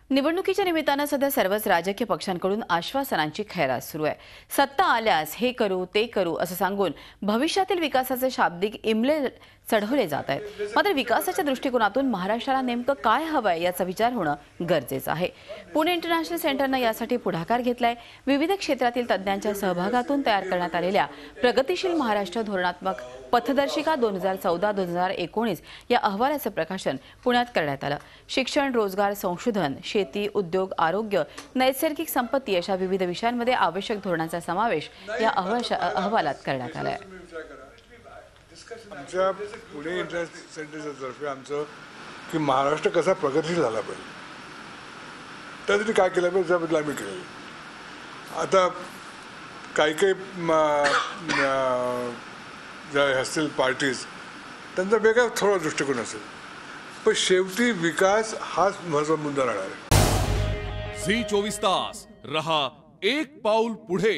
निवडणुकीच्या निमित्तानं सध्या सर्वच राजकीय पक्षांकडून आश्वासनांची खैरात सुरू आहे। सत्ता आल्यास हे करू ते करू असं सांगून भविष्यातील विकासाचे शाब्दिक इमले चढवले जात आहेत। मात्र विकासाच्या दृष्टिकोनातून महाराष्ट्राला नेमकं काय हवंय याचा विचार होणं गरजेचं आहे। पुणे इंटरनॅशनल सेंटरनं यासाठी पुढाकार घेतलाय। विविध क्षेत्रातील तज्ज्ञांच्या सहभागातून तयार करण्यात आलेल्या प्रगतिशील महाराष्ट्र धोरणात्मक पथदर्शिका 2014-2019 या अहवालाचं प्रकाशन पुण्यात करण्यात आलं। शिक्षण, रोजगार, संशोधन, शेती, उद्योग, आरोग्य, नैसर्गिक संपत्ती अशा विविध विषयांमध्ये आवश्यक धोरणांचा समावेश या अहवालात करण्यात आला आहे। आमच्या पुणे इंटरनॅशनल सेंटरच्या तर्फे आमचं की महाराष्ट्र कसा प्रगतिशील झाला पाहिजे त्यासाठी काय केलं पाहिजे त्याबद्दल आम्ही केलं। आता काही ज्या असतील पार्टीज त्यांचा वेगळा थोडा दृष्टिकोन असेल, पण शेवटी विकास हाच महत्त्वाचा मुद्दा राहणार आहे। झी 24 तास रहा एक पाऊल पुढे।